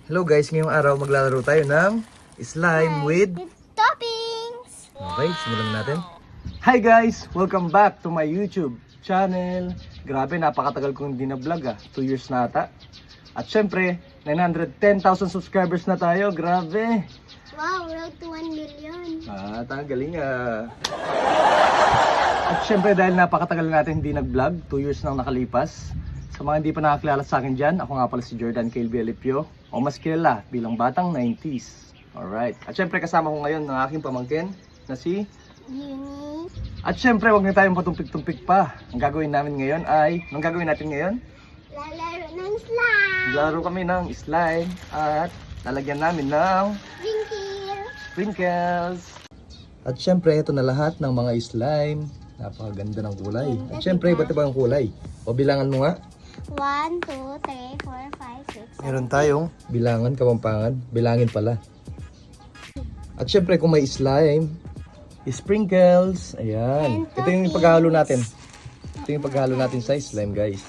Hello guys, ngayong araw maglalaro tayo ng slime with toppings! Okay, simulan natin. Hi guys! Welcome back to my YouTube channel. Grabe, napakatagal kong hindi na-vlog 2 years na ata. At syempre, 910,000 subscribers na tayo. Grabe! Wow, road to 1 million. Galing At syempre, dahil napakatagal natin hindi nag-vlog, 2 years nang nakalipas. Sa mga hindi pa nakakilala sa akin dyan, ako nga pala si Jordan Kelby Alipio, o mas kilala bilang Batang 90s. Alright. At syempre, kasama ko ngayon ng aking pamangkin na si Uni. At syempre, wag na tayong patumpik-tumpik pa. Ang gagawin natin ngayon ay, anong gagawin natin ngayon? Lalaro ng slime. Maglaro kami ng slime at lalagyan namin ng sprinkles. At syempre, ito na lahat ng mga slime. Napakaganda ng kulay. At syempre, iba't iba ang kulay. O bilangan mo nga. 1, 2, 3, 4, 5, 6, 7. Meron tayong bilangan, Kapampangan. Bilangin pala. At syempre, kung may slime, sprinkles. Ayan. Ito yung paghahalo natin. Ito yung paghahalo natin sa slime, guys.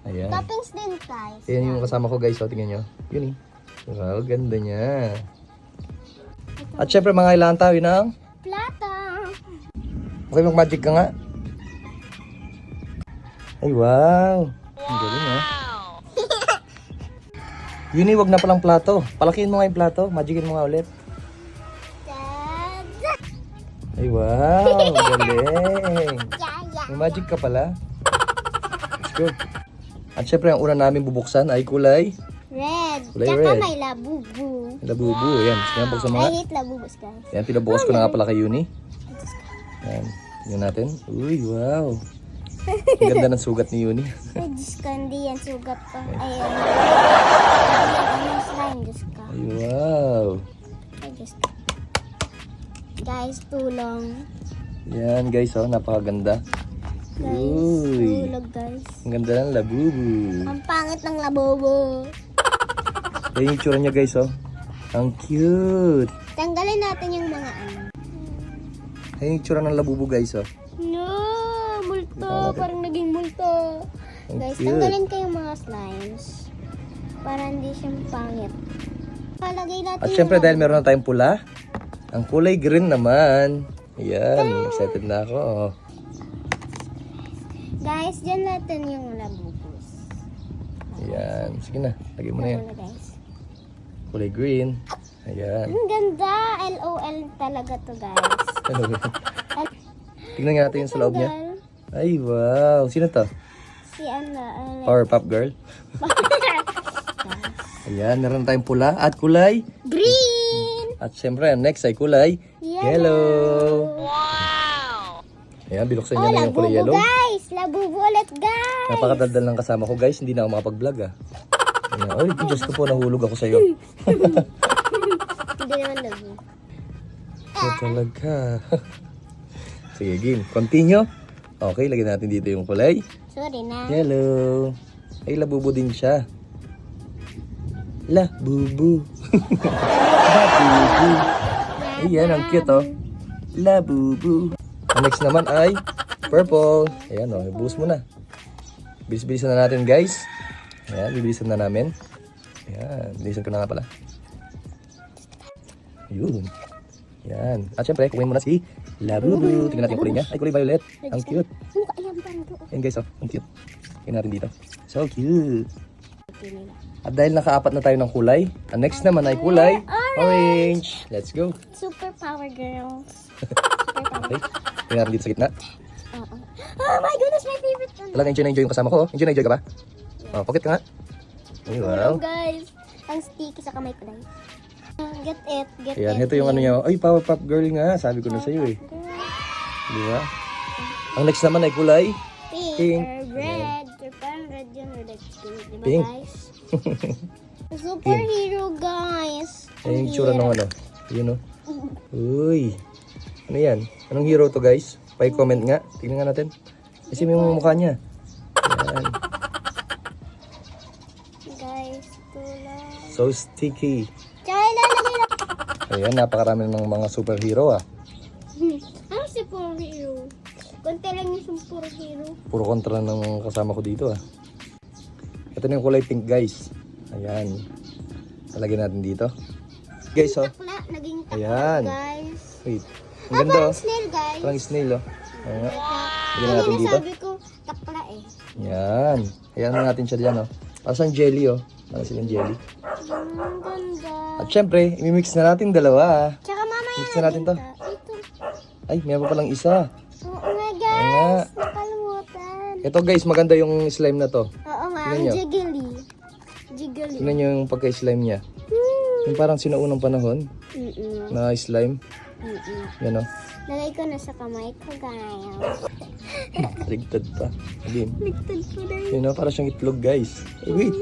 Ayan. Toppings din, guys. Ayan yung kasama ko, guys. O, tingnan nyo. Yun eh. Wow, ganda niya. At syempre, mga kailangan tayo ng Plato. okay, mag-magic ka nga. Ay, wow. Ang galing, Yun eh, wag na palang plato. Palakihin mo nga yung plato. Magicin mo nga ulit. Dad. Ay, wow. Ang galing. Yeah. May magic ka pala. Let's go. At syempre, ang una namin bubuksan ay kulay Red. Kulay Tsaka red. may labubu. labubu. Ayan. Sige, buksan mo I nga. hate labubus, guys. Ayan, pinabukas ko na nga pala kay Uni. Ayan. Tingnan natin. Uy, wow. Ang ganda ng sugat ni Uni. Ay, Diyos ko, hindi yan sugat pa. Ayan. Ayan, slime, Diyos ko. Ay, wow. Ay, Diyos ko. Guys, tulong. Yan guys, napakaganda. Guys, Uy. tulog, guys. Ang ganda ng labubu. Ang pangit ng labobo. Yan yung tsura niya guys, Ang cute. Tanggalin natin yung mga ano. Yan yung tsura ng labubu guys, No, multo. Tingnan natin. Parang naging multo. Ang Guys, cute. tanggalin ko yung mga slimes. Para hindi siya pangit. Palagay natin At syempre yung dahil meron na tayong pula, ang kulay green naman. Ayan, excited na ako. Guys, dyan natin yung labubos. Ayan, sige na, lagay mo na yan. Ano, guys? Kulay green. Ayan. Ang ganda. LOL talaga to, guys. Tingnan nga natin yung sa loob niya. Ay, wow. Sino to? Si ano, Powerpuff Girl. Ayan, meron na tayong pula at kulay. green! At syempre, ang next ay kulay Yellow. yellow. Wow! Ayan, binuksan niya na yung kulay labubo, yellow. guys! Labubo ulit, guys! Napakadaldal ng kasama ko guys, hindi na ako makapag-vlog Ayan. Ay, Diyos ko po, nahulog ako sa'yo. Hindi naman labubo. Ito talaga. Sige, game. Continue. Okay, lagyan natin dito yung kulay Sorry na. yellow. Ay, labubo din siya. Labubu. Labubu. Ayan, ang cute Labubu. Ang next naman ay purple. Ayan buhos mo na. Bilis-bilisan na natin guys. Ayan, bibilisan na namin. Ayan, bilisan ko na nga pala. Yun. Ayan. At syempre, kukunin mo na si Labubu. Tingnan natin yung kulay niya. Ay, kulay violet. Ang cute. Ayan, parang doon. Ayan guys, ang cute. Tingnan natin dito. So cute. At dahil nakaapat na tayo ng kulay, ang next naman ay kulay orange. Let's go. Super power girls. Okay. Tingnan natin dito sa gitna. Oo. Oh my goodness, my favorite one. Talagang enjoy na enjoy yung kasama ko. Enjoy na enjoy ka ba? Pocket ka nga. Ay, wow. Guys, ang sticky sa kamay ko guys. Get it, get Ayan, it. ito yung ano niya. Ay, Powerpuff Girl nga. Sabi ko na sa'yo eh. Di ba? Ang next naman ay kulay Pink, Pink. or red. Or parang red yun or red pink. Diba Pink. guys? Superhero guys. Ayan yung tsura ng ano. Yun Uy. Ano yan? Anong hero to guys? Pa-comment nga. Tingnan nga natin. Kasi may mukha niya. Ayan. Guys, tulad. So sticky. Tsaka ilalagay na. Ayan, napakarami ng mga superhero Ano si superhero? Konti lang yung superhero. Puro kontra ng kasama ko dito Ito na yung kulay pink guys. Ayan. Lagyan natin dito. Guys, oh. Takla, naging takla, Ayan. guys. Wait. Ang ganda, oh. Snail, guys. Parang snail, oh. Ayan nga. Lagyan natin Kanina dito. sabi ko, takla eh. Yan. Ayan na natin siya dyan, oh. Para siyang jelly, oh. Para silang jelly. Ang ganda. At syempre, imimix na natin dalawa. Tsaka mamaya Mix na natin to. Ito. Ay, meron pa palang isa. Oo nga, Ayan guys. nga. Nakalimutan. Ito guys, maganda yung slime na to. Oo nga, Tingnan ang nyo. jiggly. Jiggly. Tingnan nyo yung pagka-slime niya. Yung parang sinuunang panahon na slime. Yan, oh. Lagay ko na sa kamay ko, guys. Ligtad pa. Again. Ligtad ko na yun. Yun, oh, parang siyang itlog guys. Eh, wait.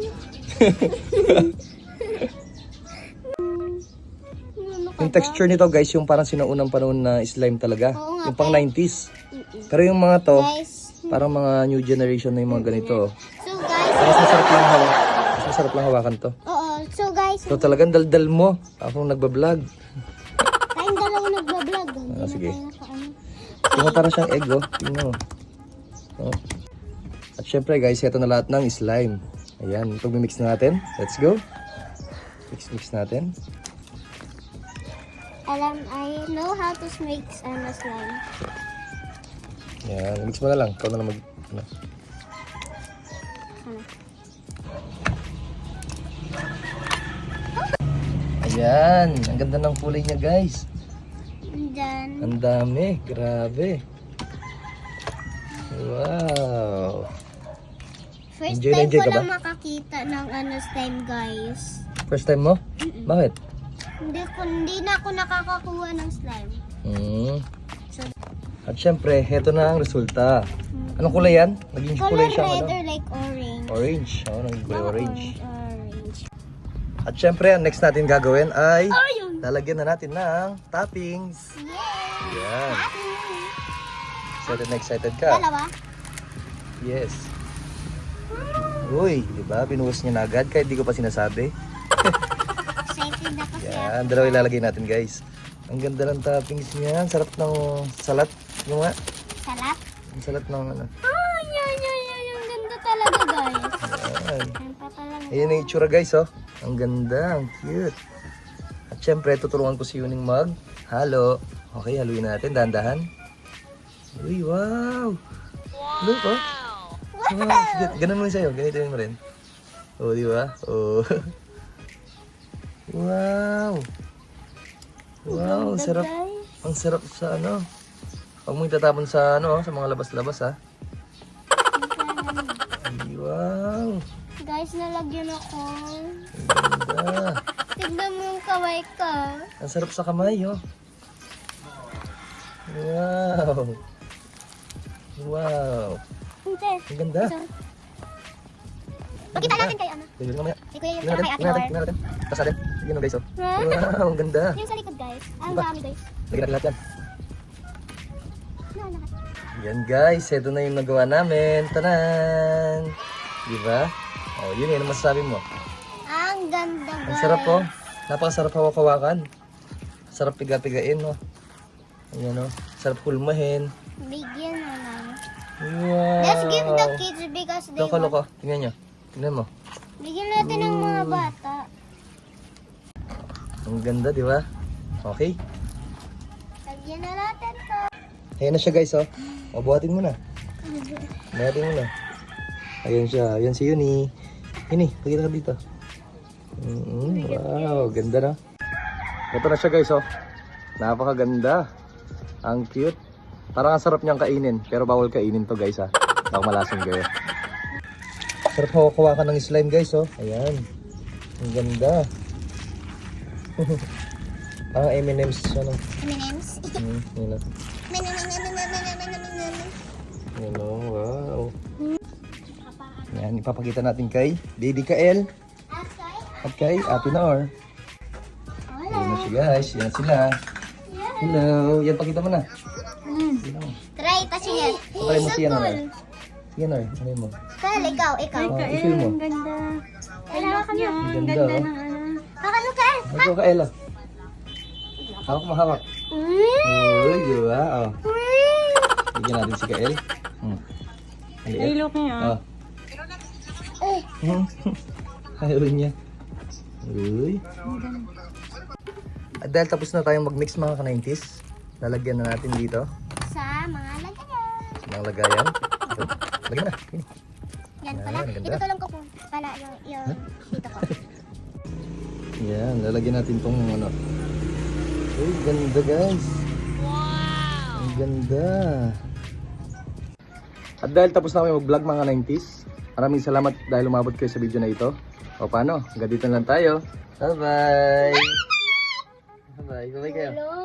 Ano ka Yung ba? texture nito guys, yung parang sinuunang panahon na slime talaga. Oo nga, Yung pang 90s. Pero yung mga to, Guys. parang mga new generation na yung mga ganito. So, guys. Mas masarap lang hawakan. Mas masarap lang hawakan to. Oo. So, guys. So talagang daldal mo. Ako nagbablog. Tayong dalawa nagbablog. Hindi na sige. tayo nakaano. Tingnan parang siyang egg, oh. Tingnan mo. Oh. At syempre guys, ito na lahat ng slime. Ayan, pag-mix na natin. Let's go. Mix natin. I know how to make slime. Ayan, mix mo na lang. Ikaw na lang mag... Ano. Ano? Ayan, ang ganda ng kulay niya guys. And then, Ang dami, grabe. Wow. first Enjoy na time enjoy ko ka ba? lang makakita ng slime, guys. First time mo? Bakit? Hindi na ako nakakakuha ng slime. Hmm. So, At syempre, heto na ang resulta. Anong kulay yan? Naging color kulay siya red ano? or like orange. Orange. Oo, naging kulay orange. Orange. At syempre, ang next natin gagawin ay Ayun! lalagyan na natin ng toppings. Yay! Yan. Happy! Excited na excited ka? Dalawa? Yes. Uy, di ba? Binuhos niya na agad kahit di ko pa sinasabi. Excited ako siya. Yan, dalawa ilalagay natin guys. Ang ganda ng toppings niya. Ang sarap ng salat. Ano nga? Salat? Ang salat ng ano. Oh, yan. Ang ganda talaga, guys. Yan. Yan pa pala. Ayan ang itsura guys, oh. Ang ganda, ang cute. At syempre, tutulungan ko si Yuning mag halo. Okay, haluin natin, dahan-dahan. Uy, wow! Look, oh. Wow! Sige, ganun mo sa'yo, ganito mo rin. Oh, di ba? Oh. Wow! Wow, ang sarap. Guys. Ang sarap sa ano. Huwag mo itatapon sa ano, sa mga labas-labas, ha. Ay, wow! Guys, nalagyan ako. Ang ganda. Tignan mo yung kamay ko. Ang sarap sa kamay, oh. Wow! Wow! Hindi. Ang ganda. Pakita natin kay ano. Tingnan mamaya. Si Kuya yung Tingnan kay natin, Ate tingnan natin, Nor. tingnan natin. Tapos natin. Tingnan mo guys, oh. Huh? Wow, ang ganda. Yung sa likod, guys. Ang Diba? dami, guys. Lagyan natin lahat yan. No, lahat. Yan guys, ito na yung nagawa namin. Tanan! Diba? Oh, yun yun. Ano masasabi mo? Ang ganda, guys. Ang sarap, oh. Napakasarap hawak-hawakan. Sarap piga-pigain, oh. Ayan, oh. Sarap kulmahin. Bigyan mo lang. Wow! Let's give the kids because they Loko-loko. Tingnan nyo. Tingnan mo. Bigyan natin ng mga bata. Ang ganda, di ba? Okay. Lagyan na natin to. Ayan na siya guys, oh. O, buhatin mo na. Buhatin mo na. Ayan siya. Ayan si Yuni. Yuni, pagkita ka dito. Wow, ganda na. Ito na siya guys, oh. Napakaganda. Ang cute. Parang ang sarap niyang kainin. Pero bawal kainin to guys, ha. Baka malasing kayo. Sarap hawakan ng slime guys, oh. Ayan. Ang ganda. Parang M&M's siya, no? M&M's. Yun na. Yan o, wow. Yan, ipapakita natin kay Baby Kael at kay Ate Nor. Ayan na siya guys, yan sila. Hello, yan pakita mo na. Try, kasi yan. Patry mo siya Nor. Sige Nor, ano mo? Kyle, ikaw. Oh, i-film mo. Ganda. Kailangan ka niya. Ang ganda oh. Hakan mo, Kyle. Ito Kael oh. Hawak mo, hawak. Uy, di ba? Oh. Bigyan natin si Kael. Ay, look niya. Oh. Ayaw niya. Uy. At dahil tapos na tayong mag-mix mga ka-90s, lalagyan na natin dito Sa mga lagayan. sa mga lagayan. Ito, lagyan mo na. Yun. Yan pala. Ayan, ganda. Itutulong ko po pala yung dito ko. Yan, lalagyan natin tong ano. Uy, ganda guys. Wow! Ang ganda. At dahil tapos na kami mag-vlog mga 90s, maraming salamat dahil umabot kayo sa video na ito. O paano? Hanggang dito na lang tayo. Bye-bye! Bye-bye! Bye-bye kayo. Hello.